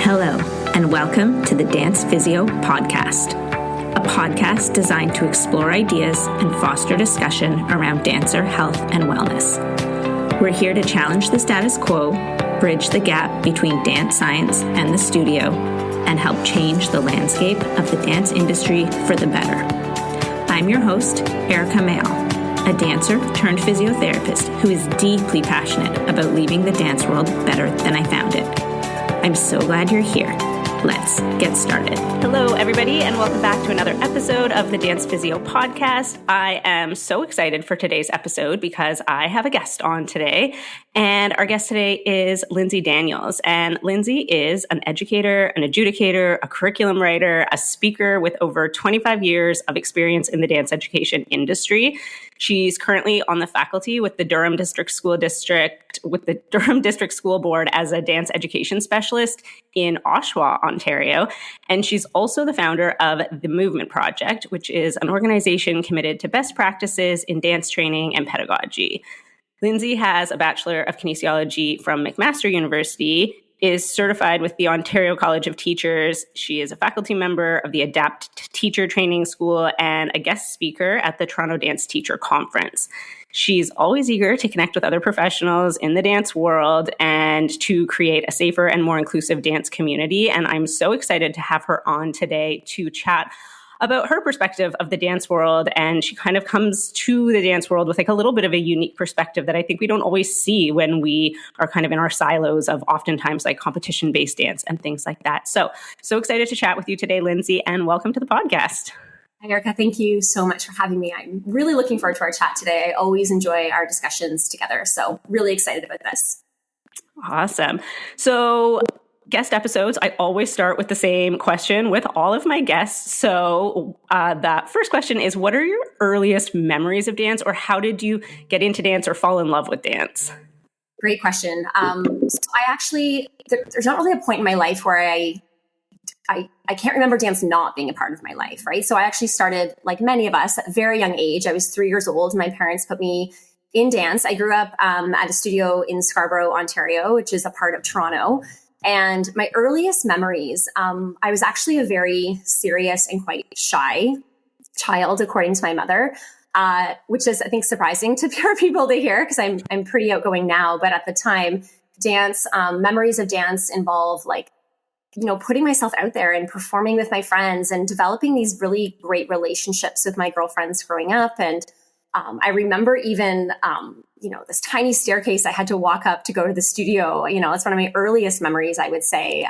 Hello, and welcome to the Dance Physio Podcast, a podcast designed to explore ideas and foster discussion around dancer health and wellness. We're here to challenge the status quo, bridge the gap between dance science and the studio, and help change the landscape of the dance industry for the better. I'm your host, Erica Mayall, a dancer turned physiotherapist who is deeply passionate about leaving the dance world better than I found it. I'm so glad you're here. Let's get started. Hello, everybody, and welcome back to another episode of the Dance Physio Podcast. I am so excited for today's episode because I have a guest on today, and our guest today is Lindsay Daniels. And Lindsay is an educator, an adjudicator, a curriculum writer, a speaker with over 25 years of experience in the dance education industry. She's currently on the faculty with the Durham District School Board as a dance education specialist in Oshawa, Ontario. And she's also the founder of the Movement Project, which is an organization committed to best practices in dance training and pedagogy. Lindsay has a Bachelor of Kinesiology from McMaster University, is certified with the Ontario College of Teachers. She is a faculty member of the Adapt Teacher Training School and a guest speaker at the Toronto Dance Teacher Conference. She's always eager to connect with other professionals in the dance world and to create a safer and more inclusive dance community. And I'm so excited to have her on today to chat about her perspective of the dance world. And she kind of comes to the dance world with like a little bit of a unique perspective that I think we don't always see when we are kind of in our silos of oftentimes like competition-based dance and things like that. So excited to chat with you today, Lindsay, and welcome to the podcast. Hi, Erica. Thank you so much for having me. I'm really looking forward to our chat today. I always enjoy our discussions together. So really excited about this. Awesome. So guest episodes, I always start with the same question with all of my guests. So the first question is, what are your earliest memories of dance, or how did you get into dance or fall in love with dance? Great question. So I actually, there's not really a point in my life where I can't remember dance not being a part of my life, right? So I actually started, like many of us, at a very young age. I was 3 years old. My parents put me in dance. I grew up at a studio in Scarborough, Ontario, which is a part of Toronto. And my earliest memories, I was actually a very serious and quite shy child, according to my mother, which is, I think, surprising to people to hear because I'm pretty outgoing now. But at the time, dance, memories of dance involve putting myself out there and performing with my friends and developing these really great relationships with my girlfriends growing up. And I remember even, this tiny staircase I had to walk up to go to the studio. It's one of my earliest memories, I would say.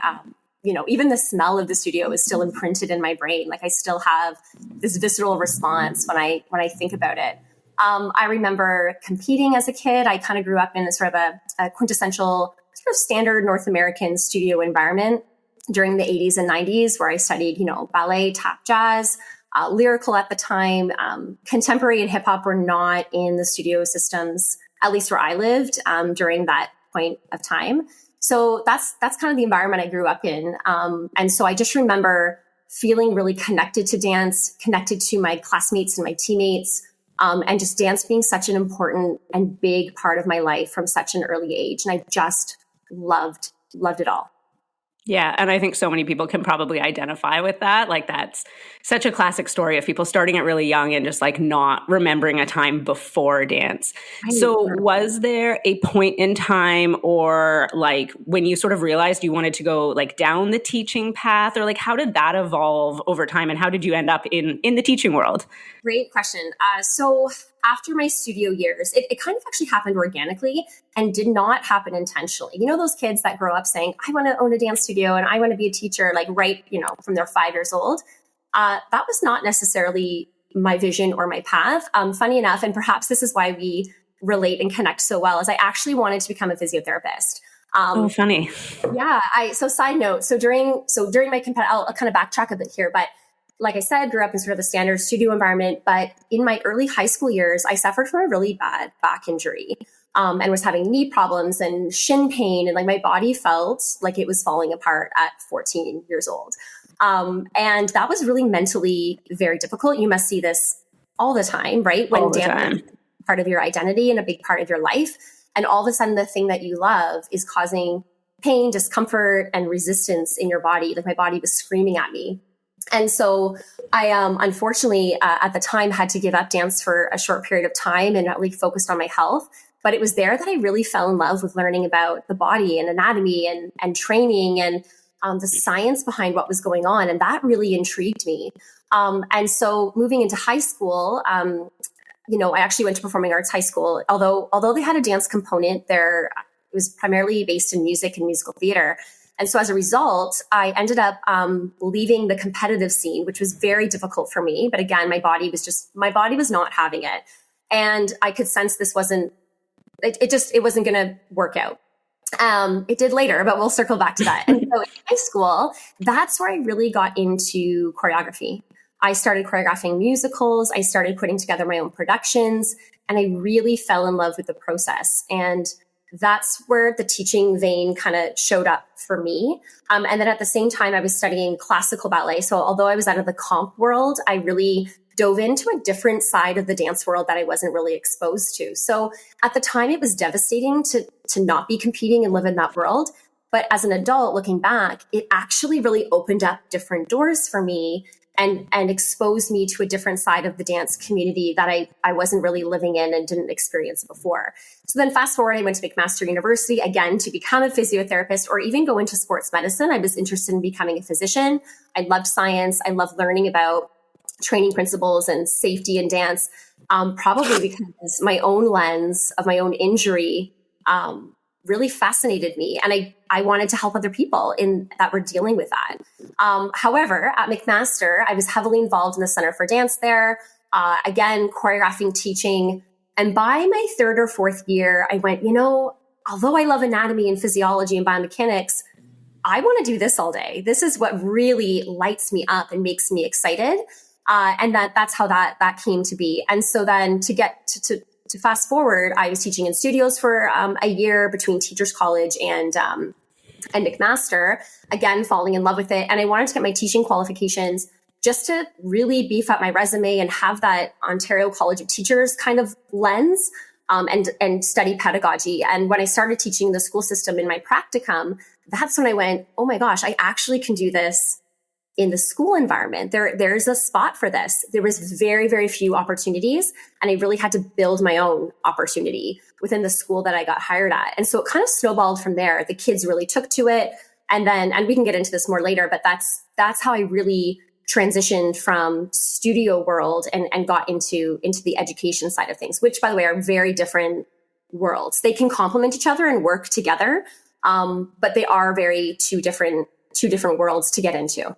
Even the smell of the studio is still imprinted in my brain. Like I still have this visceral response when I think about it. I remember competing as a kid. I kind of grew up in a sort of a quintessential sort of standard North American studio environment during the 80s and 90s, where I studied, ballet, tap, jazz, lyrical at the time. Contemporary and hip hop were not in the studio systems, at least where I lived during that point of time. So that's kind of the environment I grew up in. And so I just remember feeling really connected to dance, connected to my classmates and my teammates, and just dance being such an important and big part of my life from such an early age. And I just loved it all. Yeah. And I think so many people can probably identify with that. Like that's such a classic story of people starting at really young and just like not remembering a time before dance. So was there a point in time or like when you sort of realized you wanted to go like down the teaching path, or like how did that evolve over time and how did you end up in the teaching world? Great question. So after my studio years, it kind of actually happened organically and did not happen intentionally. Those kids that grow up saying, I want to own a dance studio and I want to be a teacher, like right, from they're 5 years old. That was not necessarily my vision or my path. Funny enough, and perhaps this is why we relate and connect so well, is I actually wanted to become a physiotherapist. Funny. Yeah. So side note, during my I'll kind of backtrack a bit here, but like I said, grew up in sort of a standard studio environment, but in my early high school years, I suffered from a really bad back injury and was having knee problems and shin pain. And like my body felt like it was falling apart at 14 years old. And that was really mentally very difficult. You must see this all the time, right? When dance is part of your identity and a big part of your life. And all of a sudden, the thing that you love is causing pain, discomfort, and resistance in your body. Like my body was screaming at me. And so I unfortunately at the time had to give up dance for a short period of time and really focused on my health. But it was there that I really fell in love with learning about the body and anatomy and training and the science behind what was going on. And that really intrigued me. And so moving into high school, I actually went to performing arts high school. Although they had a dance component there, it was primarily based in music and musical theater. And so as a result, I ended up leaving the competitive scene, which was very difficult for me. But again, my body was not having it. And I could sense this wasn't going to work out. It did later, but we'll circle back to that. And so in high school, that's where I really got into choreography. I started choreographing musicals. I started putting together my own productions, and I really fell in love with the process. And that's where the teaching vein kind of showed up for me. And then at the same time, I was studying classical ballet. So although I was out of the comp world, I really dove into a different side of the dance world that I wasn't really exposed to. So at the time, it was devastating to not be competing and live in that world. But as an adult, looking back, it actually really opened up different doors for me and exposed me to a different side of the dance community that I wasn't really living in and didn't experience before. So then fast forward, I went to McMaster University again to become a physiotherapist or even go into sports medicine. I was interested in becoming a physician. I loved science. I loved learning about training principles and safety in dance, probably because my own lens of my own injury really fascinated me. And I wanted to help other people that were dealing with that. However, at McMaster, I was heavily involved in the Center for Dance there, again, choreographing, teaching. And by my third or fourth year, I went, although I love anatomy and physiology and biomechanics, I want to do this all day. This is what really lights me up and makes me excited. And that's how that came to be. And so then to get to fast forward, I was teaching in studios for a year between Teachers College and McMaster, again, falling in love with it. And I wanted to get my teaching qualifications just to really beef up my resume and have that Ontario College of Teachers kind of lens and study pedagogy. And when I started teaching the school system in my practicum, that's when I went, oh my gosh, I actually can do this in the school environment. There's a spot for this. There was very, very few opportunities, and I really had to build my own opportunity within the school that I got hired at. And so it kind of snowballed from there. The kids really took to it. And we can get into this more later, but that's how I really transitioned from studio world and got into the education side of things, which by the way are very different worlds. They can complement each other and work together. But they are very two different worlds to get into.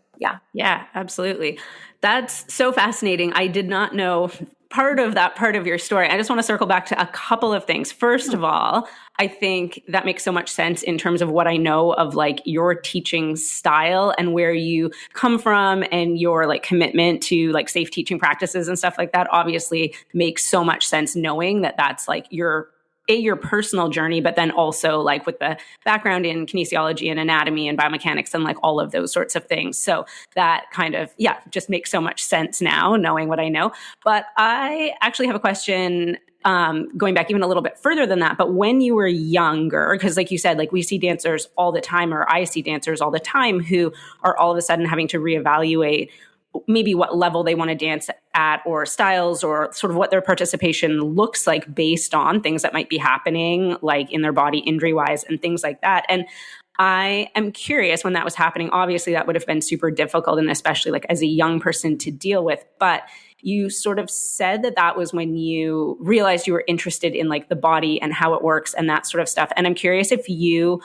Yeah, absolutely. That's so fascinating. I did not know part of your story. I just want to circle back to a couple of things. First of all, I think that makes so much sense in terms of what I know of like your teaching style and where you come from and your like commitment to like safe teaching practices and stuff like that obviously makes so much sense knowing that that's like your personal journey, but then also like with the background in kinesiology and anatomy and biomechanics and like all of those sorts of things. So that kind of, just makes so much sense now knowing what I know. But I actually have a question going back even a little bit further than that. But when you were younger, because like you said, like we see dancers all the time, or I see dancers all the time who are all of a sudden having to reevaluate maybe what level they want to dance at or styles or sort of what their participation looks like based on things that might be happening like in their body injury wise and things like that. And I am curious when that was happening, obviously that would have been super difficult and especially like as a young person to deal with, but you sort of said that was when you realized you were interested in like the body and how it works and that sort of stuff. And I'm curious if you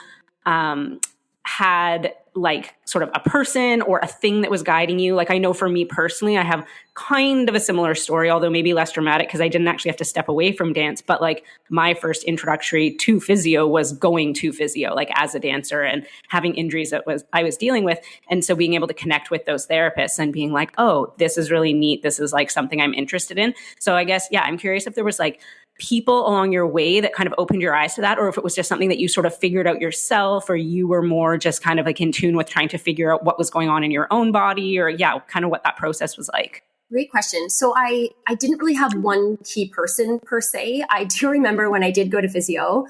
had like sort of a person or a thing that was guiding you. Like I know for me personally, I have kind of a similar story, although maybe less dramatic because I didn't actually have to step away from dance. But like my first introductory to physio was going to physio, like as a dancer and having injuries that I was dealing with. And so being able to connect with those therapists and being like, oh, this is really neat. This is like something I'm interested in. So I guess, I'm curious if there was like people along your way that kind of opened your eyes to that, or if it was just something that you sort of figured out yourself, or you were more just kind of like in tune with trying to figure out what was going on in your own body, or kind of what that process was like. Great question. So I didn't really have one key person per se. I do remember when I did go to physio,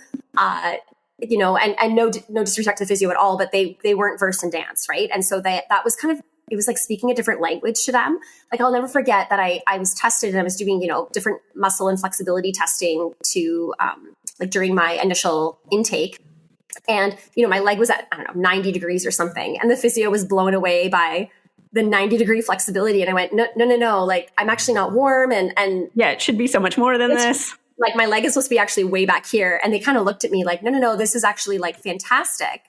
and no disrespect to the physio at all, but they weren't versed in dance, right? And so that was kind of, it was like speaking a different language to them. Like, I'll never forget that I was tested and I was doing, different muscle and flexibility testing to, like during my initial intake. And, my leg was at, 90 degrees or something. And the physio was blown away by the 90-degree flexibility. And I went, no, like, I'm actually not warm. And yeah, it should be so much more than this. Like, my leg is supposed to be actually way back here. And they kind of looked at me like, no, this is actually like fantastic.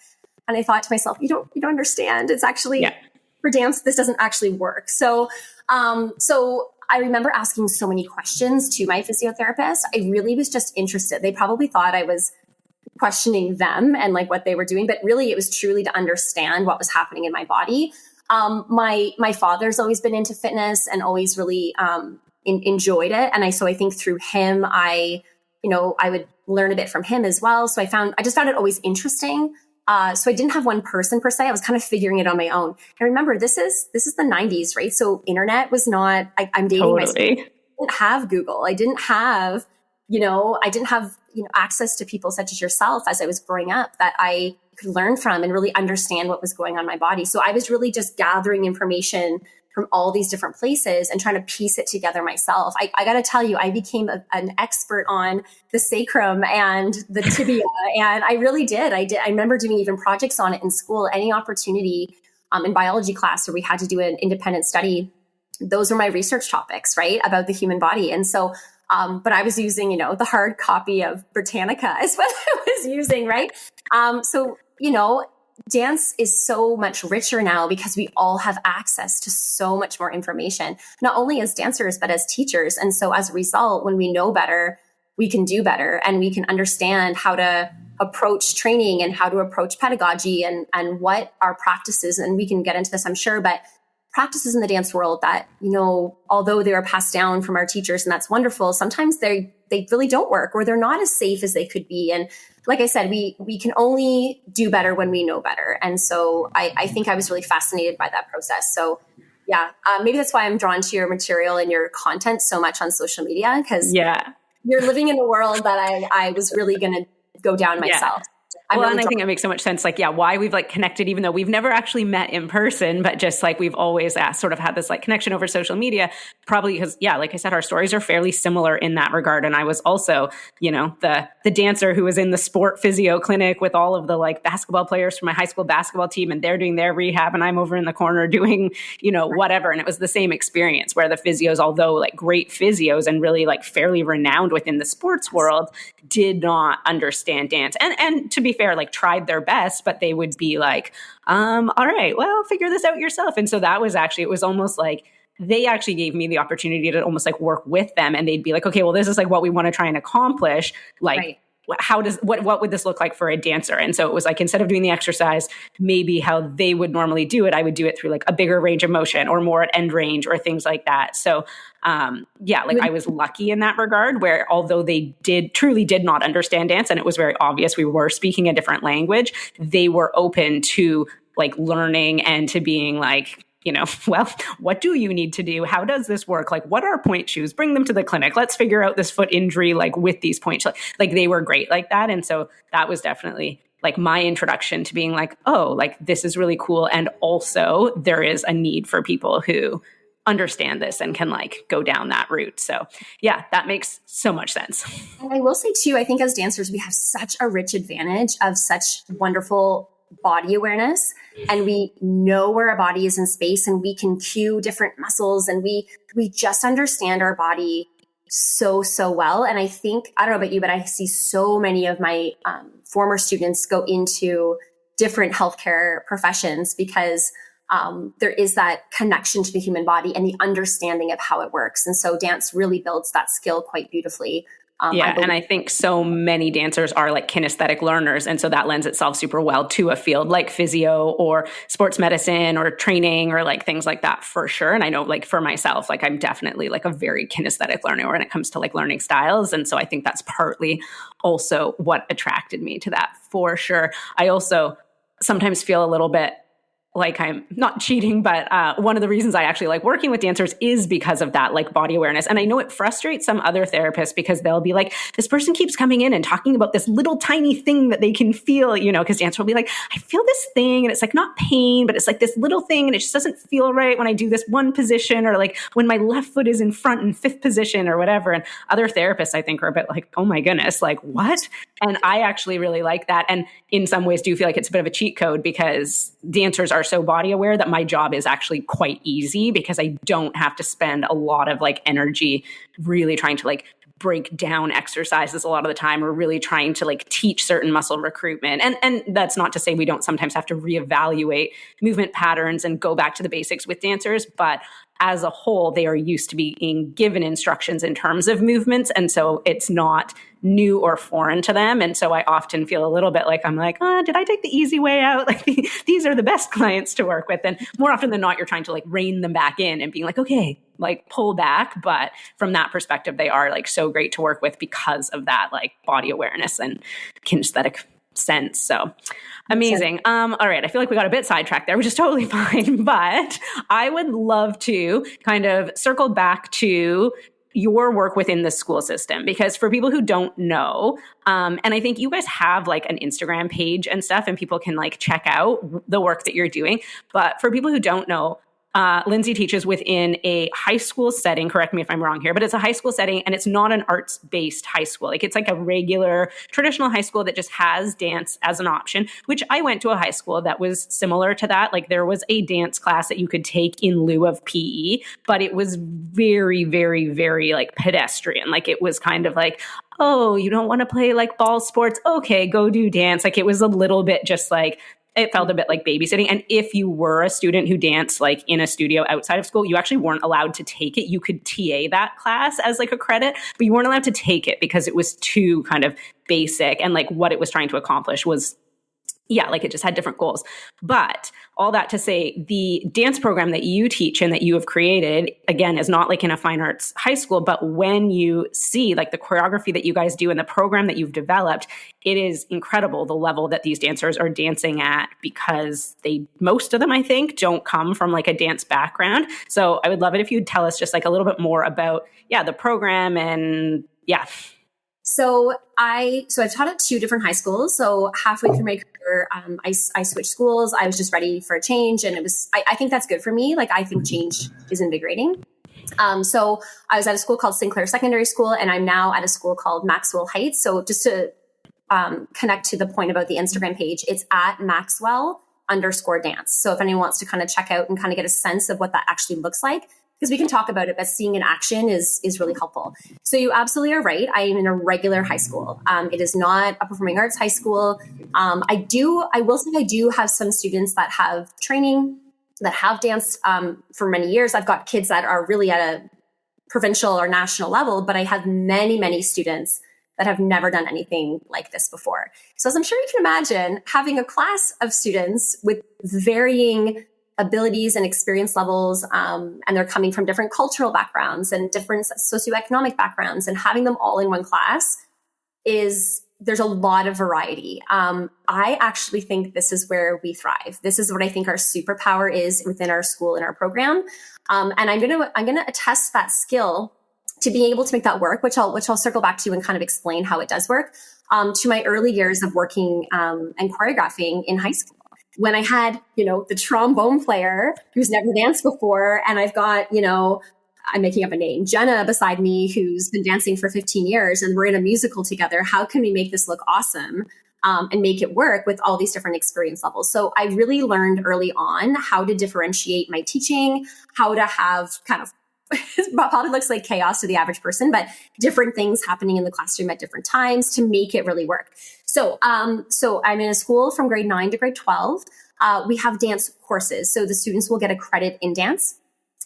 And I thought to myself, you don't understand. It's actually for dance, this doesn't actually work. So I remember asking so many questions to my physiotherapist. I really was just interested. They probably thought I was questioning them and like what they were doing, but really it was truly to understand what was happening in my body. My father's always been into fitness and always really enjoyed it. And so I think through him, I would learn a bit from him as well. So I just found it always interesting. So I didn't have one person per se. I was kind of figuring it on my own. And remember, this is the 90s, right? So internet was not, I'm dating myself. I didn't have Google. I didn't have, access to people such as yourself as I was growing up that I could learn from and really understand what was going on in my body. So I was really just gathering information from all these different places and trying to piece it together myself. I got to tell you, I became an expert on the sacrum and the tibia. And I really did. I remember doing even projects on it in school, any opportunity in biology class where we had to do an independent study. Those were my research topics, right? About the human body. And so, but I was using, the hard copy of Britannica is what I was using, right? Dance is so much richer now because we all have access to so much more information, not only as dancers, but as teachers. And so as a result, when we know better, we can do better and we can understand how to approach training and how to approach pedagogy and what our practices, and we can get into this, I'm sure, but practices in the dance world that, although they are passed down from our teachers and that's wonderful, sometimes they really don't work or they're not as safe as they could be. And like I said, we can only do better when we know better. And so I think I was really fascinated by that process. So yeah, maybe that's why I'm drawn to your material and your content so much on social media, because you're living in a world that I was really going to go down myself. Well, and I think it makes so much sense, like, why we've like connected, even though we've never actually met in person, but just like we've always sort of had this like connection over social media, probably because, like I said, our stories are fairly similar in that regard. And I was also, the dancer who was in the sport physio clinic with all of the like basketball players from my high school basketball team, and they're doing their rehab and I'm over in the corner doing, whatever. And it was the same experience where the physios, although like great physios and really like fairly renowned within the sports world, did not understand dance. And to be fair, like tried their best, but they would be like, all right, well, figure this out yourself. And so that was actually, it was almost like they actually gave me the opportunity to almost like work with them. And they'd be like, okay, well, this is like what we want to try and accomplish. Like, what would this look like for a dancer? And so it was like, instead of doing the exercise, maybe how they would normally do it, I would do it through like a bigger range of motion or more at end range or things like that. So I was lucky in that regard where although they truly did not understand dance and it was very obvious we were speaking a different language, they were open to like learning and to being like, well, what do you need to do? How does this work? Like, what are point shoes? Bring them to the clinic. Let's figure out this foot injury, like with these point shoes. Like they were great like that. And so that was definitely like my introduction to being like, oh, like this is really cool. And also there is a need for people who understand this and can like go down that route. So yeah, that makes so much sense. And I will say too, I think as dancers, we have such a rich advantage of such wonderful body awareness, and we know where our body is in space and we can cue different muscles and we just understand our body so well. And I think, I don't know about you, but I see so many of my former students go into different healthcare professions because there is that connection to the human body and the understanding of how it works. And so dance really builds that skill quite beautifully. And I think so many dancers are like kinesthetic learners. And so that lends itself super well to a field like physio or sports medicine or training or like things like that for sure. And I know like for myself, like I'm definitely like a very kinesthetic learner when it comes to like learning styles. And so I think that's partly also what attracted me to that for sure. I also sometimes feel a little bit like I'm not cheating, but one of the reasons I actually like working with dancers is because of that, like body awareness. And I know it frustrates some other therapists because they'll be like, this person keeps coming in and talking about this little tiny thing that they can feel, because dancers will be like, I feel this thing and it's like not pain, but it's like this little thing and it just doesn't feel right when I do this one position, or like when my left foot is in front in fifth position or whatever. And other therapists, I think, are a bit like, oh my goodness, like what? And I actually really like that. And in some ways do feel like it's a bit of a cheat code because dancers are so body aware that my job is actually quite easy because I don't have to spend a lot of like energy really trying to like break down exercises a lot of the time, or really trying to like teach certain muscle recruitment. And that's not to say we don't sometimes have to reevaluate movement patterns and go back to the basics with dancers, but as a whole, they are used to being given instructions in terms of movements. And so it's not new or foreign to them. And so I often feel a little bit like, I'm like, did I take the easy way out? Like these are the best clients to work with. And more often than not, you're trying to like rein them back in and being like, okay, like pull back. But from that perspective, they are like so great to work with because of that like body awareness and kinesthetic sense. So amazing. All right. I feel like we got a bit sidetracked there, which is totally fine, but I would love to kind of circle back to your work within the school system, because for people who don't know, and I think you guys have like an Instagram page and stuff, and people can like check out the work that you're doing. But for people who don't know, Lindsay teaches within a high school setting. Correct me if I'm wrong here, but it's a high school setting and it's not an arts-based high school. Like it's like a regular traditional high school that just has dance as an option, which I went to a high school that was similar to that. Like there was a dance class that you could take in lieu of PE, but it was very, very, very like pedestrian. Like it was kind of like, oh, you don't want to play like ball sports? Okay, go do dance. Like it was a little bit just like, it felt a bit like babysitting. And if you were a student who danced like in a studio outside of school, you actually weren't allowed to take it. You could TA that class as like a credit, but you weren't allowed to take it because it was too kind of basic. And like what it was trying to accomplish was, yeah, like it just had different goals. But all that to say, the dance program that you teach and that you have created, again, is not like in a fine arts high school, but when you see like the choreography that you guys do and the program that you've developed, it is incredible the level that these dancers are dancing at, because most of them, I think, don't come from like a dance background. So I would love it if you'd tell us just like a little bit more about, the program and So I've taught at 2 different high schools. So halfway through my career, I switched schools. I was just ready for a change. And I think that's good for me. Like I think change is invigorating. So I was at a school called Sinclair Secondary School, and I'm now at a school called Maxwell Heights. So just to connect to the point about the Instagram page, it's at Maxwell_dance. So if anyone wants to kind of check out and kind of get a sense of what that actually looks like, because we can talk about it, but seeing in action is really helpful. So you absolutely are right. I am in a regular high school. It is not a performing arts high school. I will say I do have some students that have training, that have danced for many years. I've got kids that are really at a provincial or national level, but I have many, many students that have never done anything like this before. So as I'm sure you can imagine, having a class of students with varying abilities and experience levels, and they're coming from different cultural backgrounds and different socioeconomic backgrounds, and having them all in one class there's a lot of variety. I actually think this is where we thrive. This is what I think our superpower is within our school and our program. And I'm gonna attest that skill to being able to make that work, which I'll circle back to and kind of explain how it does work, to my early years of working and choreographing in high school. When I had, the trombone player who's never danced before, and I've got, I'm making up a name, Jenna beside me, who's been dancing for 15 years, and we're in a musical together. How can we make this look awesome and make it work with all these different experience levels? So I really learned early on how to differentiate my teaching, how to have kind of, it probably looks like chaos to the average person, but different things happening in the classroom at different times to make it really work. So I'm in a school from grade 9 to grade 12. We have dance courses. So the students will get a credit in dance.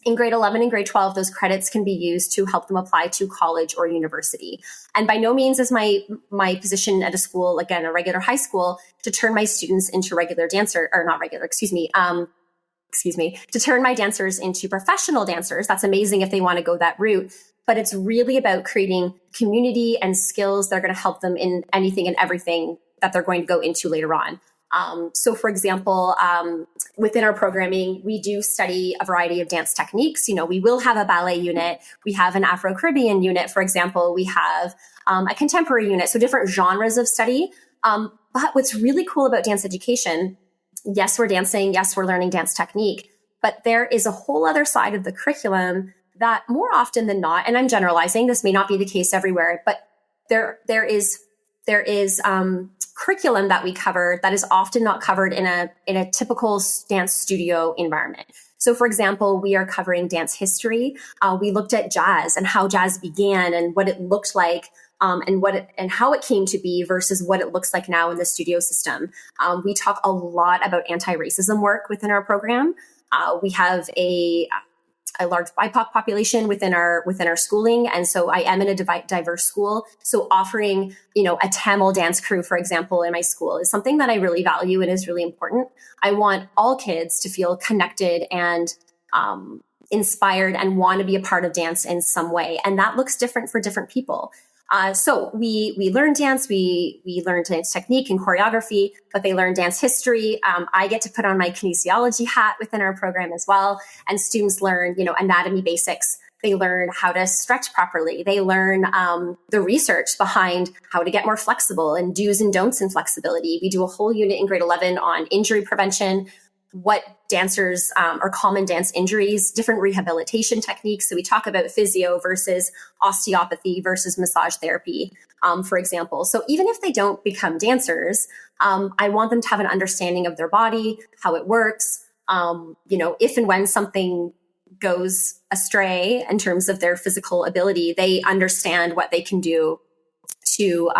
In grade 11 and grade 12, those credits can be used to help them apply to college or university. And by no means is my position at a school, again, a regular high school, to turn my students into regular dancer, or not regular, to turn my dancers into professional dancers. That's amazing if they want to go that route. But it's really about creating community and skills that are going to help them in anything and everything that they're going to go into later on. So for example, within our programming, we do study a variety of dance techniques. We will have a ballet unit. We have an Afro-Caribbean unit, for example. We have a contemporary unit, so different genres of study. But what's really cool about dance education, yes, we're dancing. Yes, we're learning dance technique. But there is a whole other side of the curriculum that more often than not, and I'm generalizing, this may not be the case everywhere, but there is curriculum that we cover that is often not covered in a typical dance studio environment. So for example, we are covering dance history. We looked at jazz and how jazz began and what it looked like, and how it came to be versus what it looks like now in the studio system. We talk a lot about anti-racism work within our program. We have a large BIPOC population within our schooling. And so I am in a diverse school. So offering, a Tamil dance crew, for example, in my school is something that I really value and is really important. I want all kids to feel connected and inspired and want to be a part of dance in some way. And that looks different for different people. So we learn dance, we learn dance technique and choreography, but they learn dance history. I get to put on my kinesiology hat within our program as well. And students learn, anatomy basics. They learn how to stretch properly. They learn the research behind how to get more flexible and do's and don'ts in flexibility. We do a whole unit in grade 11 on injury prevention, what dancers are common dance injuries, different rehabilitation techniques. So we talk about physio versus osteopathy versus massage therapy, for example. So even if they don't become dancers, I want them to have an understanding of their body, how it works, if and when something goes astray in terms of their physical ability, they understand what they can do to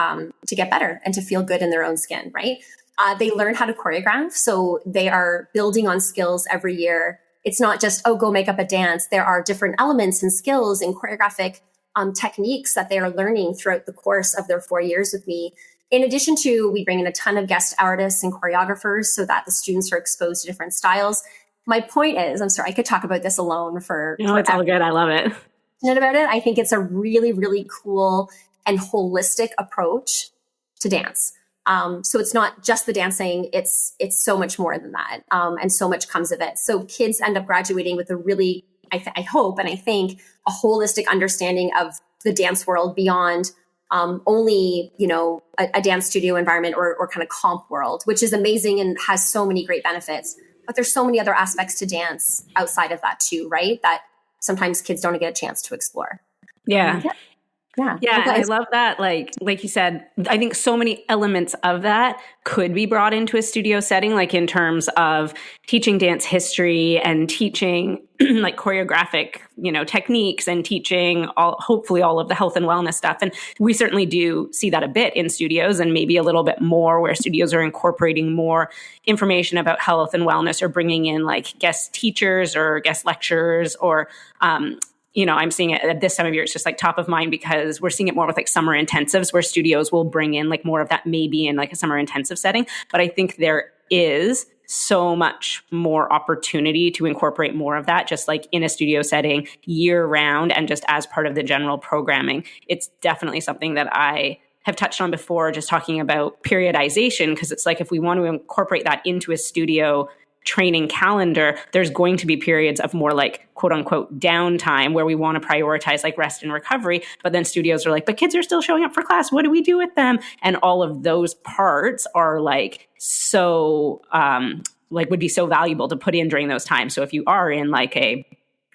get better and to feel good in their own skin, right? They learn how to choreograph. So they are building on skills every year. It's not just, go make up a dance. There are different elements and skills and choreographic techniques that they are learning throughout the course of their 4 years with me. In addition to, we bring in a ton of guest artists and choreographers so that the students are exposed to different styles. My point is, I'm sorry, I could talk about this alone for No, it's all good. I love it. About it. I think it's a really, really cool and holistic approach to dance. So it's not just the dancing, it's so much more than that. And so much comes of it. So kids end up graduating with a really, I hope, and I think a holistic understanding of the dance world beyond, only, a dance studio environment or kind of comp world, which is amazing and has so many great benefits. But there's so many other aspects to dance outside of that too, right? That sometimes kids don't get a chance to explore. Yeah. Yeah. Yeah. And I love that. Like you said, I think so many elements of that could be brought into a studio setting, like in terms of teaching dance history and teaching like choreographic, techniques and teaching hopefully all of the health and wellness stuff. And we certainly do see that a bit in studios, and maybe a little bit more where studios are incorporating more information about health and wellness, or bringing in like guest teachers or guest lecturers, or, I'm seeing it at this time of year. It's just like top of mind because we're seeing it more with like summer intensives, where studios will bring in like more of that maybe in like a summer intensive setting. But I think there is so much more opportunity to incorporate more of that, just like in a studio setting year round and just as part of the general programming. It's definitely something that I have touched on before, just talking about periodization, because it's like if we want to incorporate that into a studio training calendar, there's going to be periods of more like quote unquote downtime where we want to prioritize like rest and recovery. But then studios are like, but kids are still showing up for class. What do we do with them? And all of those parts are like so would be so valuable to put in during those times. So if you are in like a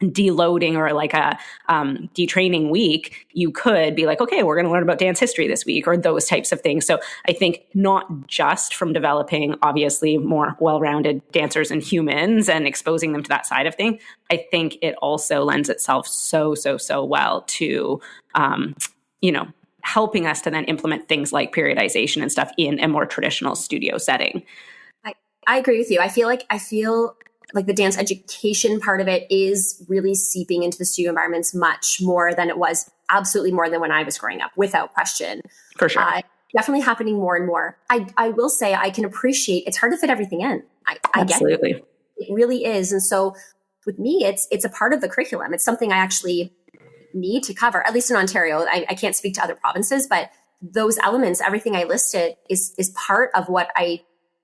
deloading or like a detraining week, you could be like, okay, we're going to learn about dance history this week, or those types of things. So I think not just from developing obviously more well-rounded dancers and humans and exposing them to that side of thing, I think it also lends itself so well to, helping us to then implement things like periodization and stuff in a more traditional studio setting. I agree with you. I feel like the dance education part of it is really seeping into the studio environments much more than it was, absolutely more than when I was growing up, without question. For sure. Definitely happening more and more. I will say I can appreciate, it's hard to fit everything in. I Absolutely. get it. It really is. And so with me, it's a part of the curriculum. It's something I actually need to cover, at least in Ontario. I can't speak to other provinces, but those elements, everything I listed is part of what I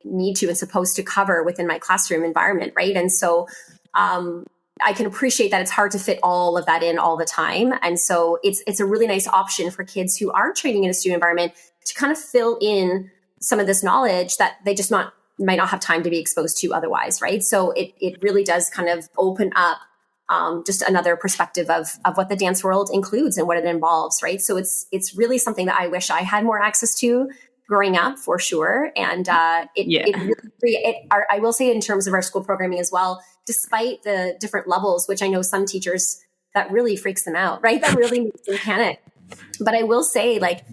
need to and supposed to cover within my classroom environment, right? And so I can appreciate that it's hard to fit all of that in all the time. And so it's a really nice option for kids who are training in a student environment to kind of fill in some of this knowledge that they just might not have time to be exposed to otherwise, right? So it really does kind of open up just another perspective of what the dance world includes and what it involves, right? So it's really something that I wish I had more access to growing up, for sure. And I will say, in terms of our school programming as well, despite the different levels, which I know some teachers, that really freaks them out, right? That really makes them panic. But I will say, like,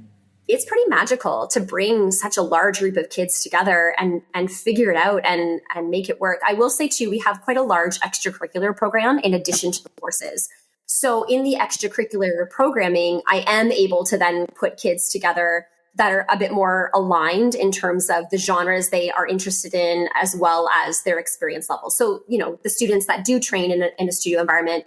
it's pretty magical to bring such a large group of kids together and figure it out and make it work. I will say too, we have quite a large extracurricular program in addition to the courses. So in the extracurricular programming, I am able to then put kids together that are a bit more aligned in terms of the genres they are interested in, as well as their experience level. So, the students that do train in a studio environment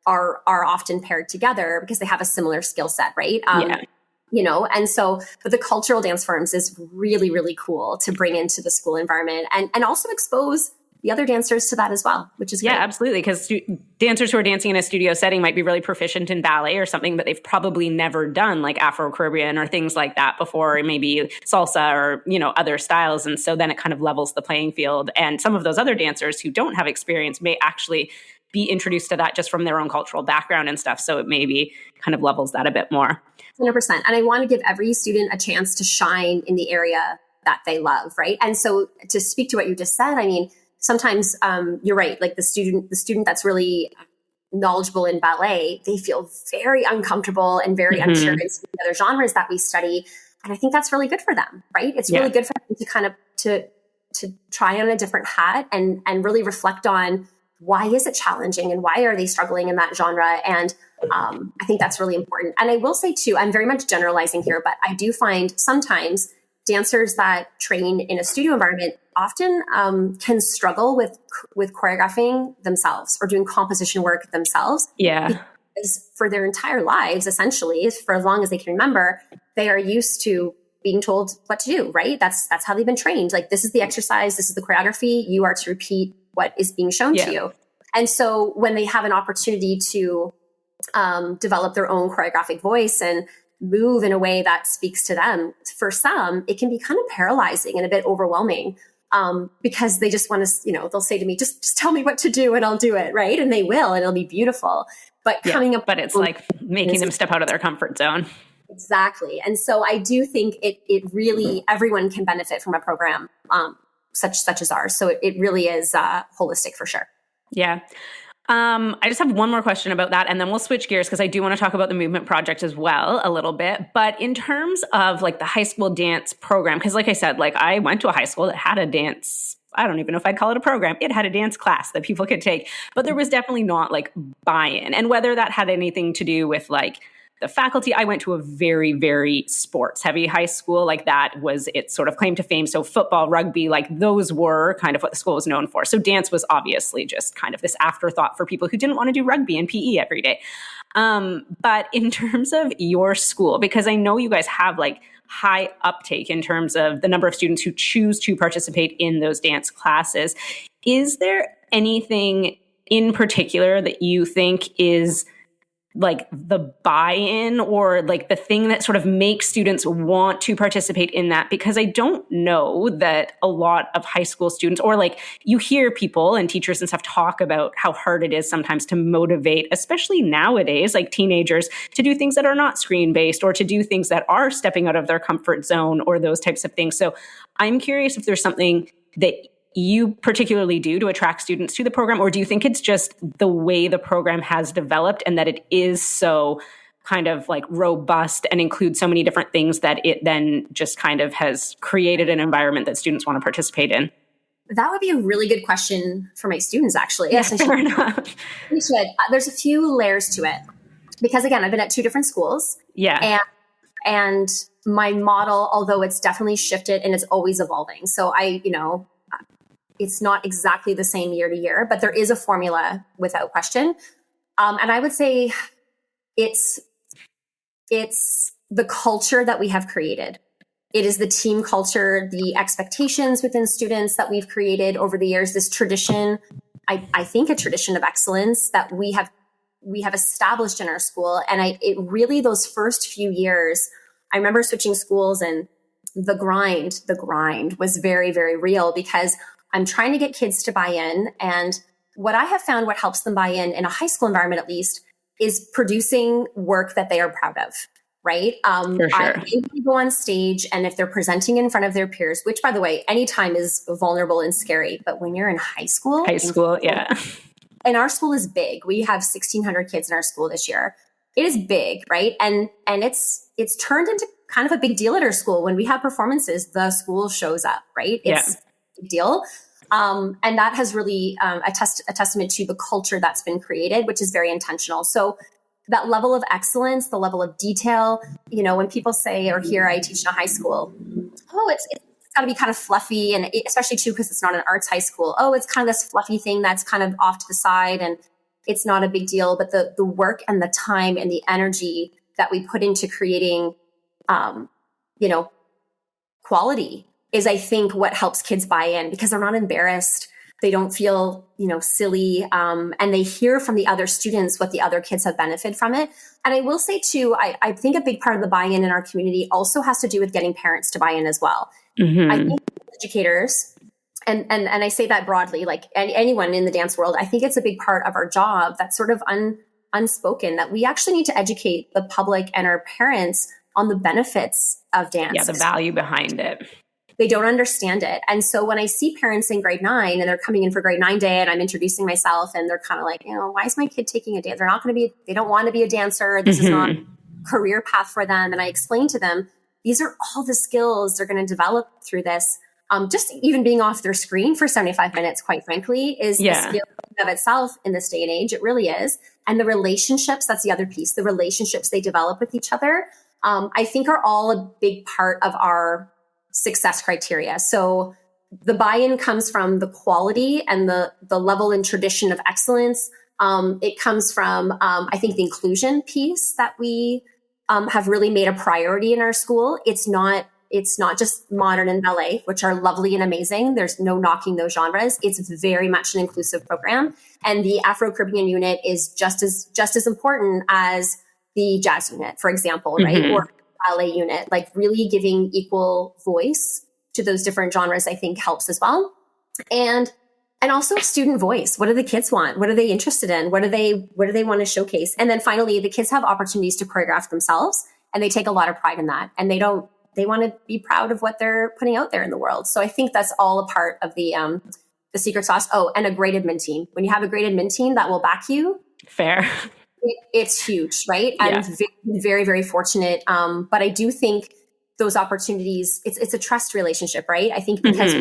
are often paired together because they have a similar skill set, right? And so, but the cultural dance forms is really, really cool to bring into the school environment and also expose the other dancers to that as well, which is great. Yeah, absolutely. Because dancers who are dancing in a studio setting might be really proficient in ballet or something, but they've probably never done like Afro-Caribbean or things like that before, maybe salsa or, other styles. And so then it kind of levels the playing field. And some of those other dancers who don't have experience may actually be introduced to that just from their own cultural background and stuff. So it maybe kind of levels that a bit more. 100%. And I want to give every student a chance to shine in the area that they love, right? And so to speak to what you just said, I mean, sometimes you're right, like the student that's really knowledgeable in ballet, they feel very uncomfortable and very unsure in some of the other genres that we study. And I think that's really good for them, right? It's really good for them to kind of to try on a different hat and really reflect on why is it challenging and why are they struggling in that genre? And I think that's really important. And I will say too, I'm very much generalizing here, but I do find sometimes dancers that train in a studio environment often can struggle with choreographing themselves or doing composition work themselves. Yeah. Because for their entire lives, essentially, for as long as they can remember, they are used to being told what to do, right? That's how they've been trained. Like, this is the exercise, this is the choreography, you are to repeat what is being shown to you. And so when they have an opportunity to develop their own choreographic voice and move in a way that speaks to them, for some, it can be kind of paralyzing and a bit overwhelming because they just want to, they'll say to me, just tell me what to do and I'll do it, right? And they will, and it'll be beautiful. But but it's like making them step out of their comfort zone. Exactly. And so I do think it really, everyone can benefit from a program such as ours. So it really is holistic for sure. Yeah. I just have one more question about that, and then we'll switch gears because I do want to talk about the movement project as well a little bit. But in terms of like the high school dance program, because like I said, like I went to a high school that had a dance, I don't even know if I'd call it a program. It had a dance class that people could take, but there was definitely not like buy-in. And whether that had anything to do with like the faculty, I went to a very, very sports heavy high school. Like that was its sort of claim to fame. So football, rugby, like those were kind of what the school was known for. So dance was obviously just kind of this afterthought for people who didn't want to do rugby and PE every day. But in terms of your school, because I know you guys have like high uptake in terms of the number of students who choose to participate in those dance classes, is there anything in particular that you think is like the buy-in or like the thing that sort of makes students want to participate in that? Because I don't know that a lot of high school students, or like you hear people and teachers and stuff talk about how hard it is sometimes to motivate, especially nowadays, like teenagers, to do things that are not screen-based or to do things that are stepping out of their comfort zone or those types of things. So I'm curious if there's something that you particularly do to attract students to the program, or do you think it's just the way the program has developed and that it is so kind of like robust and includes so many different things that it then just kind of has created an environment that students want to participate in? That would be a really good question for my students, actually. Yeah, fair enough. We should. There's a few layers to it because, again, I've been at two different schools. Yeah. And my model, although it's definitely shifted and it's always evolving. So it's not exactly the same year to year, but there is a formula without question. And I would say it's the culture that we have created It is the team culture, the expectations within students that we've created over the years, this tradition, I think a tradition of excellence that we have established in our school. And it really, those first few years, I remember switching schools, and the grind was very, very real, because I'm trying to get kids to buy in. And what I have found, what helps them buy in a high school environment at least, is producing work that they are proud of, right? For sure. They go on stage, and if they're presenting in front of their peers, which, by the way, anytime is vulnerable and scary, but when you're in high school, yeah. And our school is big. We have 1,600 kids in our school this year. It is big, right? And it's turned into kind of a big deal at our school. When we have performances, the school shows up, right? It's a big deal. And that has really a testament to the culture that's been created, which is very intentional. So that level of excellence, the level of detail, when people say, or here I teach in a high school, oh, it's got to be kind of fluffy, and especially too, because it's not an arts high school. Oh, it's kind of this fluffy thing that's kind of off to the side, and it's not a big deal. But the work and the time and the energy that we put into creating, quality is, I think, what helps kids buy in, because they're not embarrassed. They don't feel, silly. And they hear from the other students what the other kids have benefited from it. And I will say too, I think a big part of the buy-in in our community also has to do with getting parents to buy in as well. Mm-hmm. I think educators, and I say that broadly, like anyone in the dance world, I think it's a big part of our job that's sort of unspoken, that we actually need to educate the public and our parents on the benefits of dance. Yeah, the value behind it. They don't understand it. And so when I see parents in grade 9 and they're coming in for grade 9 day, and I'm introducing myself, and they're kind of like, why is my kid taking a dance? They don't want to be a dancer. This is not a career path for them. And I explain to them, these are all the skills they're going to develop through this. Just even being off their screen for 75 minutes, quite frankly, is a skill of itself in this day and age. It really is. And the relationships, that's the other piece, the relationships they develop with each other, I think are all a big part of our success criteria. So the buy-in comes from the quality and the level and tradition of excellence. It comes from, I think, the inclusion piece that we have really made a priority in our school. It's not just modern and ballet, which are lovely and amazing. There's no knocking those genres. It's very much an inclusive program. And the Afro-Caribbean unit is just as important as the jazz unit, for example, right? Mm-hmm. Or ballet unit, like really giving equal voice to those different genres, I think helps as well. And also student voice. What do the kids want? What are they interested in? What do they want to showcase? And then finally, the kids have opportunities to choreograph themselves, and they take a lot of pride in that. And they want to be proud of what they're putting out there in the world. So I think that's all a part of the secret sauce. Oh, and a great admin team. When you have a great admin team that will back you. Fair. It's huge, right? Yeah. I'm very, very, very fortunate. But I do think those opportunities, it's a trust relationship, right? I think because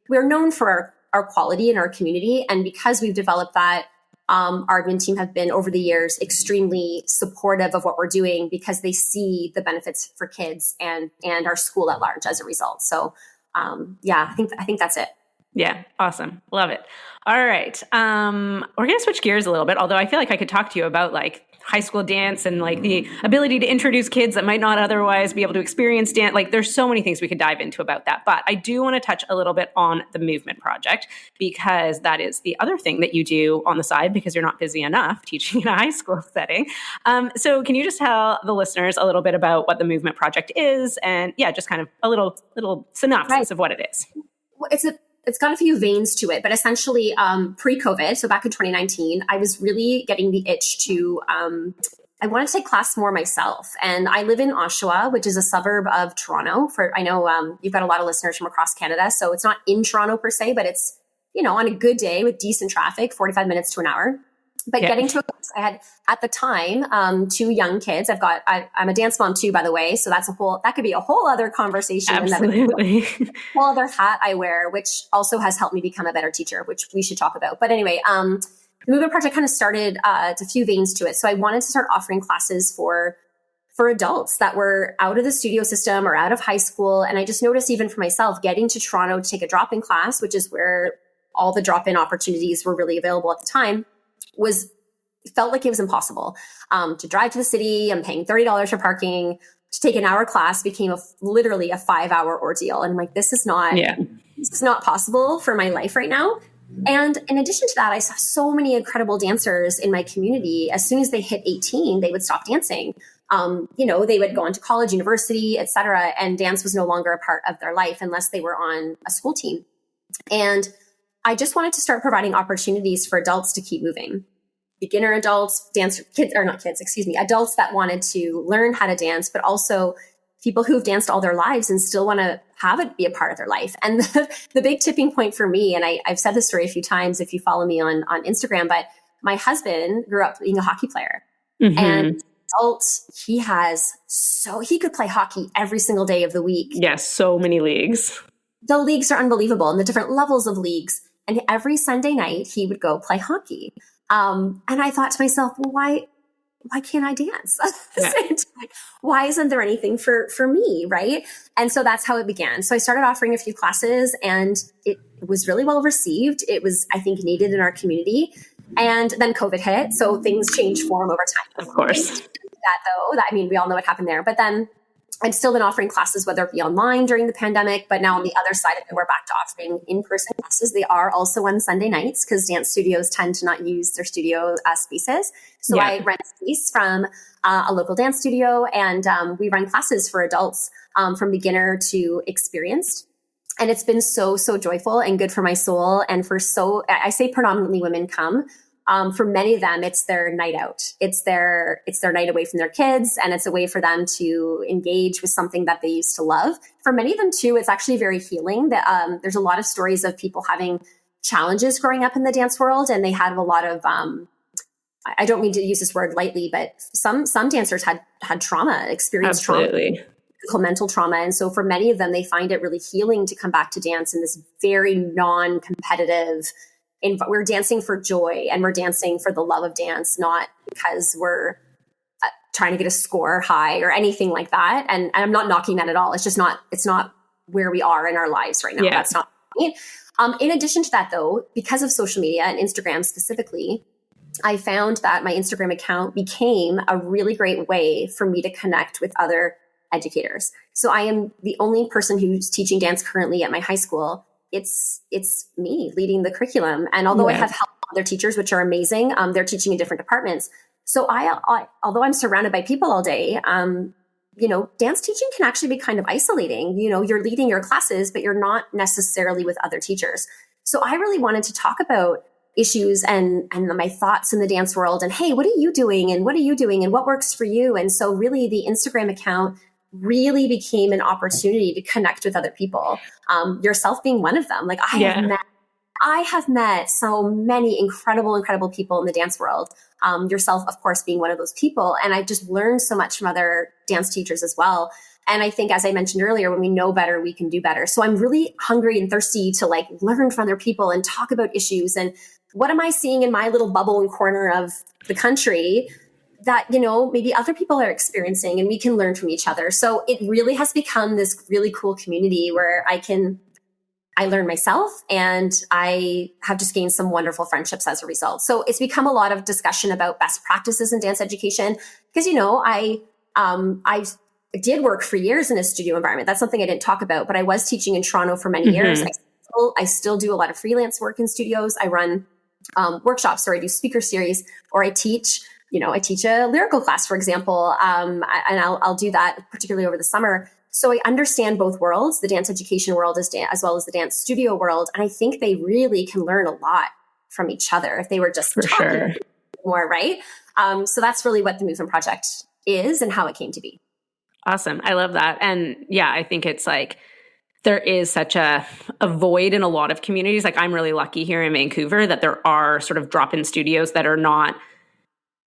we're known for our quality in our community. And because we've developed that, our admin team have been over the years extremely supportive of what we're doing, because they see the benefits for kids and our school at large as a result. So I think that's it. Yeah. Awesome. Love it. All right. We're going to switch gears a little bit, although I feel like I could talk to you about like high school dance and like the ability to introduce kids that might not otherwise be able to experience dance. Like there's so many things we could dive into about that. But I do want to touch a little bit on the movement project, because that is the other thing that you do on the side, because you're not busy enough teaching in a high school setting. So can you just tell the listeners a little bit about what the movement project is, and just kind of a little synopsis of what it is? Well, it's got a few veins to it, but essentially pre-COVID, so back in 2019, I was really getting the itch to, I wanted to take class more myself. And I live in Oshawa, which is a suburb of Toronto. I know you've got a lot of listeners from across Canada, so it's not in Toronto per se, but it's, on a good day with decent traffic, 45 minutes to an hour. But getting to a class, I had at the time 2 young kids. I'm a dance mom too, by the way. So that could be a whole other conversation. Absolutely. And a whole other hat I wear, which also has helped me become a better teacher, which we should talk about. But anyway, the movement project kind of started, it's a few veins to it. So I wanted to start offering classes for adults that were out of the studio system or out of high school. And I just noticed, even for myself, getting to Toronto to take a drop-in class, which is where all the drop-in opportunities were really available at the time, felt like it was impossible to drive to the city. I'm paying $30 for parking. to take an hour class became literally a 5-hour ordeal. And I'm like, this is not possible for my life right now. And in addition to that, I saw so many incredible dancers in my community. As soon as they hit 18, they would stop dancing. They would go on to college, university, et cetera, and dance was no longer a part of their life unless they were on a school team. And I just wanted to start providing opportunities for adults to keep moving. Beginner adults, adults that wanted to learn how to dance, but also people who've danced all their lives and still want to have it be a part of their life. And the big tipping point for me, and I've said this story a few times if you follow me on Instagram, but my husband grew up being a hockey player. Mm-hmm. And he could play hockey every single day of the week. Yes, so many leagues. The leagues are unbelievable and the different levels of leagues. And every Sunday night he would go play hockey. And I thought to myself, well, why can't I dance at the same time? Why isn't there anything for me, right? And so that's how it began. So I started offering a few classes and it was really well received. It was, I think, needed in our community. And then COVID hit, so things changed form over time. Of course. We all know what happened there. But then I've still been offering classes, whether it be online during the pandemic, but now on the other side of it, we're back to offering in-person classes. They are also on Sunday nights because dance studios tend to not use their studio spaces. So I rent space from a local dance studio and we run classes for adults from beginner to experienced. And it's been so, so joyful and good for my soul. And I say predominantly women come. For many of them, it's their night out. It's their night away from their kids. And it's a way for them to engage with something that they used to love. For many of them too, it's actually very healing. There's a lot of stories of people having challenges growing up in the dance world. And they had a lot of, I don't mean to use this word lightly, but some dancers had trauma, experienced Absolutely. trauma. Mental trauma. And so for many of them, they find it really healing to come back to dance in this very non-competitive we're dancing for joy and we're dancing for the love of dance, not because we're trying to get a score high or anything like that. And I'm not knocking that at all. It's not where we are in our lives right now. Yeah. That's not right. In addition to that though, because of social media and Instagram specifically, I found that my Instagram account became a really great way for me to connect with other educators. So I am the only person who's teaching dance currently at my high school. It's me leading the curriculum. And although I have helped other teachers, which are amazing, they're teaching in different departments. So although I'm surrounded by people all day, dance teaching can actually be kind of isolating. You're leading your classes, but you're not necessarily with other teachers. So I really wanted to talk about issues and my thoughts in the dance world and, hey, what are you doing? And what are you doing? And what works for you? And so really the Instagram account really became an opportunity to connect with other people. Yourself being one of them. Like I have met so many incredible people in the dance world. Yourself, of course, being one of those people. And I've just learned so much from other dance teachers as well. And I think, as I mentioned earlier, when we know better, we can do better. So I'm really hungry and thirsty to learn from other people and talk about issues. And what am I seeing in my little bubble and corner of the country that, maybe other people are experiencing and we can learn from each other. So it really has become this really cool community where I learn myself and I have just gained some wonderful friendships as a result. So it's become a lot of discussion about best practices in dance education because, I did work for years in a studio environment. That's something I didn't talk about, but I was teaching in Toronto for many years. I still do a lot of freelance work in studios. I run workshops or I do speaker series or I teach a lyrical class, for example, and I'll do that particularly over the summer. So I understand both worlds, the dance education world as well as the dance studio world. And I think they really can learn a lot from each other if they were just talking more, right? So that's really what the Movement Project is and how it came to be. Awesome. I love that. And yeah, I think it's there is such a void in a lot of communities. I'm really lucky here in Vancouver that there are sort of drop-in studios that are not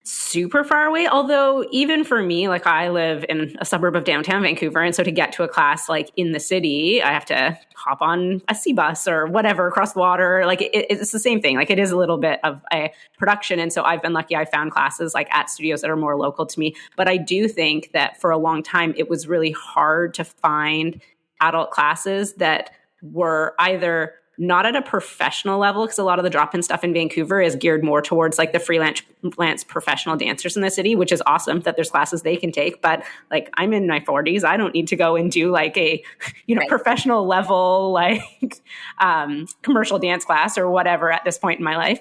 super far away. Although even for me, I live in a suburb of downtown Vancouver. And so to get to a class in the city, I have to hop on a sea bus or whatever across the water. It's the same thing. It is a little bit of a production. And so I've been lucky. I found classes at studios that are more local to me. But I do think that for a long time, it was really hard to find adult classes that were either not at a professional level, because a lot of the drop-in stuff in Vancouver is geared more towards like the freelance professional dancers in the city, which is awesome that there's classes they can take. But like, I'm in my 40s. I don't need to go and do like a, Right. professional level, like commercial dance class or whatever at this point in my life.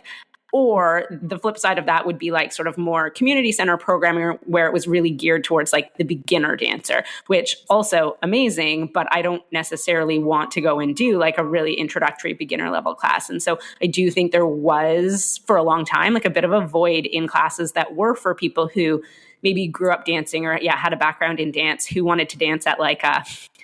Or the flip side of that would be like sort of more community center programming where it was really geared towards like the beginner dancer, which also amazing, but I don't necessarily want to go and do like a really introductory beginner level class. And so I do think there was for a long time like a bit of a void in classes that were for people who maybe grew up dancing or had a background in dance, who wanted to dance at like a,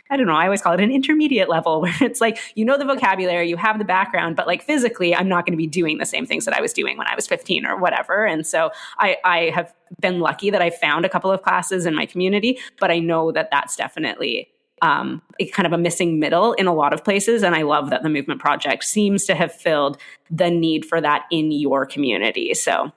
I don't know, I always call it an intermediate level, where it's like, the vocabulary, you have the background, but like physically, I'm not going to be doing the same things that I was doing when I was 15 or whatever. And so I have been lucky that I found a couple of classes in my community, but I know that that's definitely kind of a missing middle in a lot of places. And I love that the Movement Project seems to have filled the need for that in your community. So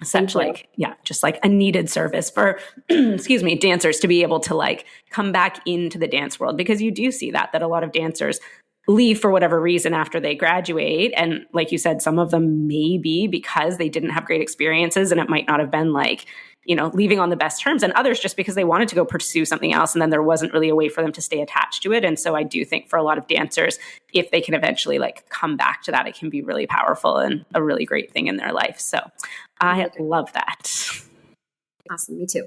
essentially, just like a needed service for, dancers to be able to like come back into the dance world, because you do see that a lot of dancers leave for whatever reason after they graduate. And like you said, some of them maybe because they didn't have great experiences and it might not have been like, leaving on the best terms, and others just because they wanted to go pursue something else. And then there wasn't really a way for them to stay attached to it. And so I do think for a lot of dancers, if they can eventually like come back to that, it can be really powerful and a really great thing in their life. So I love that. Awesome. Me too.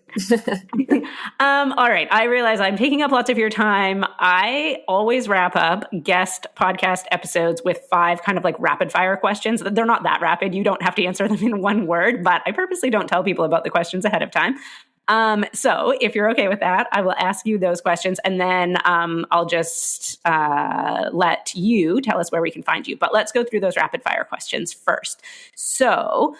All right. I realize I'm taking up lots of your time. I always wrap up guest podcast episodes with 5 kind of like rapid fire questions. They're not that rapid. You don't have to answer them in one word, but I purposely don't tell people about the questions ahead of time. So if you're okay with that, I will ask you those questions, and then I'll just let you tell us where we can find you. But let's go through those rapid fire questions first. So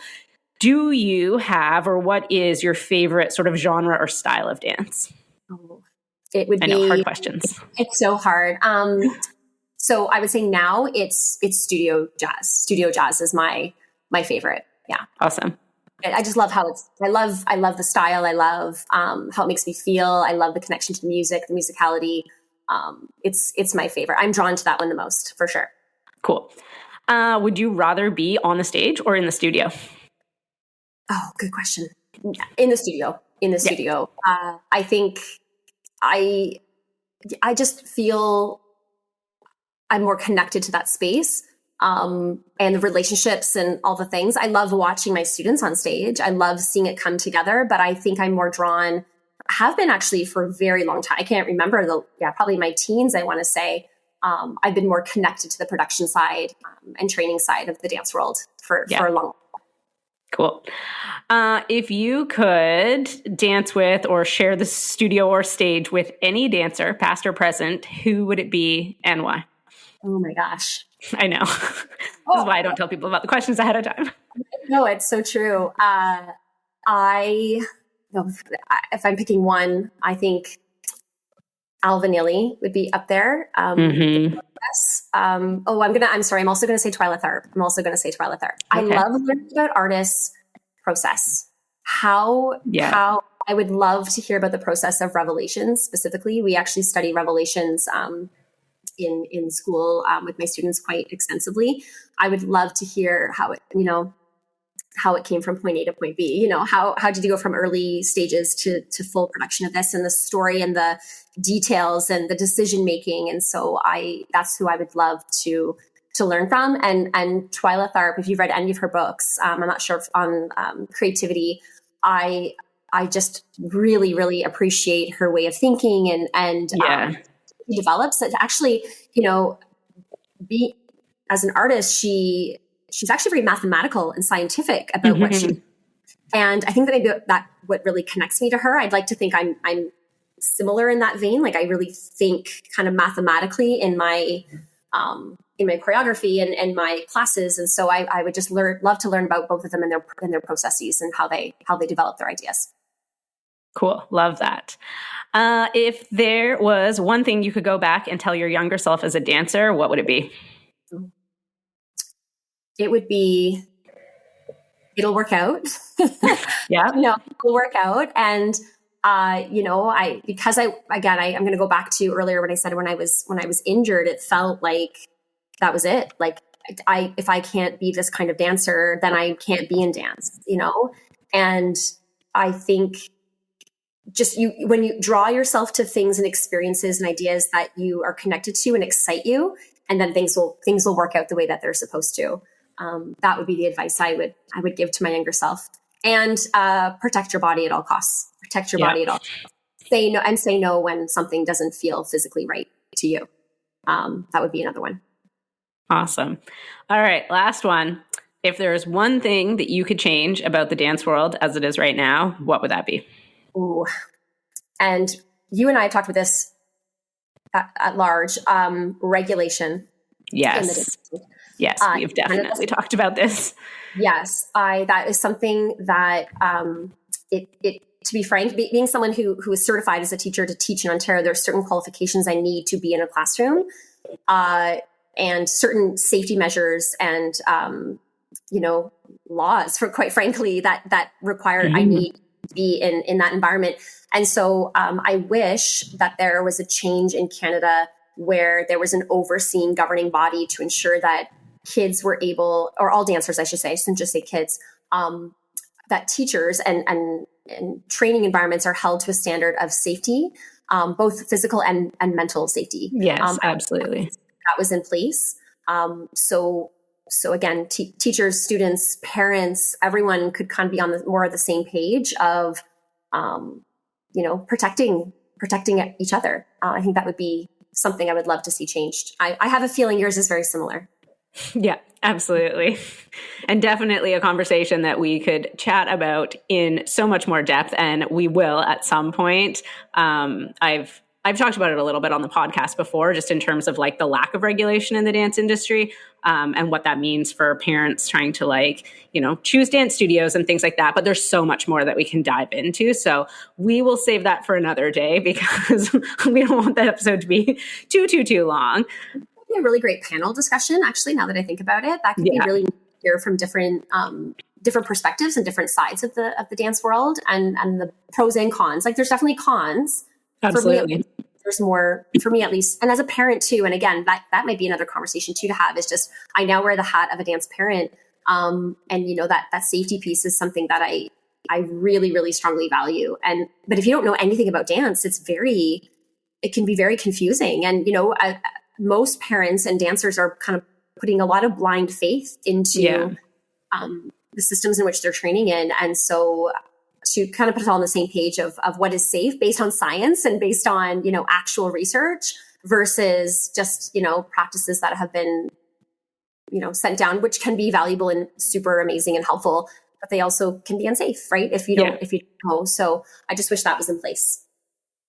do you have, or what is your favorite sort of genre or style of dance? Oh, it would be hard questions. It's so hard. So I would say now it's studio jazz. Studio jazz is my favorite. Yeah. Awesome. I just love how I love the style. I love how it makes me feel. I love the connection to the music, the musicality. It's my favorite. I'm drawn to that one the most, for sure. Cool. Would you rather be on the stage or in the studio? Oh, good question. In the studio. I think I just feel I'm more connected to that space, and the relationships and all the things. I love watching my students on stage. I love seeing it come together, but I think I'm more drawn, have been actually for a very long time. I can't remember probably my teens, I want to say. I've been more connected to the production side and training side of the dance world for a long time. Cool. If you could dance with or share the studio or stage with any dancer, past or present, who would it be and why? Oh my gosh. I know. This is why I don't tell people about the questions ahead of time. No, it's so true. If I'm picking one, I think Al Vanilli would be up there. Yes. I'm also going to say Twyla Tharp. Okay. I love learning about artists' process. How I would love to hear about the process of revelations specifically. We actually study revelations in school with my students quite extensively. I would love to hear how it came from point A to point B. How did you go from early stages to full production of this, and the story and the details and the decision making. And so that's who I would love to learn from. And Twyla Tharp, if you've read any of her books, I'm not sure if on creativity, I just really, really appreciate her way of thinking and she develops it. Actually, be as an artist, she's actually very mathematical and scientific about what she, and I think that maybe that what really connects me to her. I'd like to think I'm similar in that vein. Like I really think kind of mathematically in my choreography and my classes. And so I would just love to learn about both of them and their processes and how they develop their ideas. Cool. Love that. If there was one thing you could go back and tell your younger self as a dancer, what would it be? It would be, it'll work out. Yeah. It'll work out. And, I'm going to go back to earlier when I said when I was injured, it felt like that was it. Like if I can't be this kind of dancer, then I can't be in dance, And I think just when you draw yourself to things and experiences and ideas that you are connected to and excite you, and then things will work out the way that they're supposed to. That would be the advice I would give to my younger self. And protect your body at all costs. Protect your body at all costs. Say no when something doesn't feel physically right to you. That would be another one. Awesome. All right, last one. If there is one thing that you could change about the dance world as it is right now, what would that be? Ooh. And you and I have talked about this at large. Regulation. Yes. Yes, we've definitely talked about this. Yes, that is something that to be frank, being someone who is certified as a teacher to teach in Ontario, there are certain qualifications I need to be in a classroom, and certain safety measures and laws, for quite frankly, that require I need to be in that environment. And so I wish that there was a change in Canada where there was an overseeing governing body to ensure that kids were able, or all dancers, I should say, I shouldn't just say kids, that teachers and training environments are held to a standard of safety, both physical and mental safety. Yes, absolutely. That was in place. So again, teachers, students, parents, everyone could kind of be on more of the same page of, protecting each other. I think that would be something I would love to see changed. I have a feeling yours is very similar. Yeah, absolutely. And definitely a conversation that we could chat about in so much more depth, and we will at some point. I've talked about it a little bit on the podcast before, just in terms of like the lack of regulation in the dance industry, and what that means for parents trying to choose dance studios and things like that. But there's so much more that we can dive into. So we will save that for another day because we don't want that episode to be too long. A really great panel discussion, actually, now that I think about it. That could be really hear from different perspectives and different sides of the dance world, and the pros and cons. Like there's definitely cons. Absolutely. There's more for me, at least. And as a parent too, and again, that might be another conversation too to have, is just, I now wear the hat of a dance parent. And that safety piece is something that I really, really strongly value. But if you don't know anything about dance, it can be very confusing. And, most parents and dancers are kind of putting a lot of blind faith into the systems in which they're training in. And so to kind of put it all on the same page of what is safe based on science and based on, actual research versus just, practices that have been, sent down, which can be valuable and super amazing and helpful, but they also can be unsafe, right? If you don't know. So I just wish that was in place.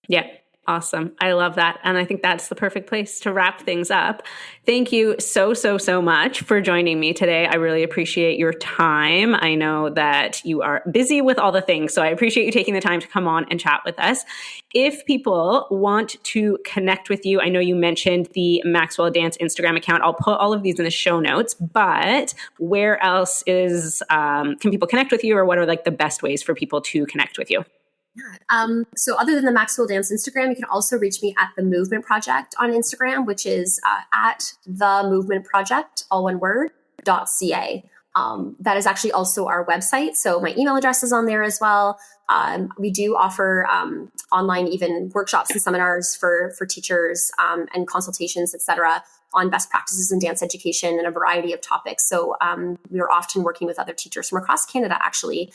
Yeah. Awesome. I love that. And I think that's the perfect place to wrap things up. Thank you so much for joining me today. I really appreciate your time. I know that you are busy with all the things, so I appreciate you taking the time to come on and chat with us. If people want to connect with you, I know you mentioned the Maxwell Dance Instagram account. I'll put all of these in the show notes, but where else can people connect with you, or what are like the best ways for people to connect with you? So other than the Maxwell Dance Instagram, you can also reach me at the Movement Project on Instagram, which is at the Movement Project, all one word, .ca. That is actually also our website. So my email address is on there as well. We do offer online even workshops and seminars for teachers and consultations, etc., on best practices in dance education and a variety of topics. So we are often working with other teachers from across Canada, actually,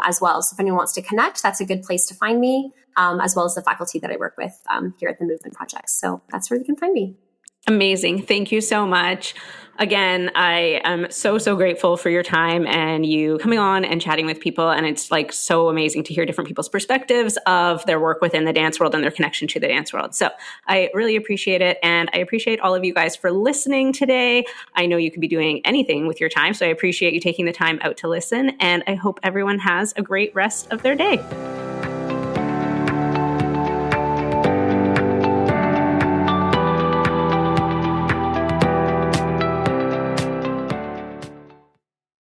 as well. So if anyone wants to connect, that's a good place to find me, as well as the faculty that I work with here at the Movement Project. So that's where you can find me. Amazing. Thank you so much. Again, I am so grateful for your time and you coming on and chatting with people. And it's like so amazing to hear different people's perspectives of their work within the dance world and their connection to the dance world. So I really appreciate it. And I appreciate all of you guys for listening today. I know you could be doing anything with your time, so I appreciate you taking the time out to listen. And I hope everyone has a great rest of their day.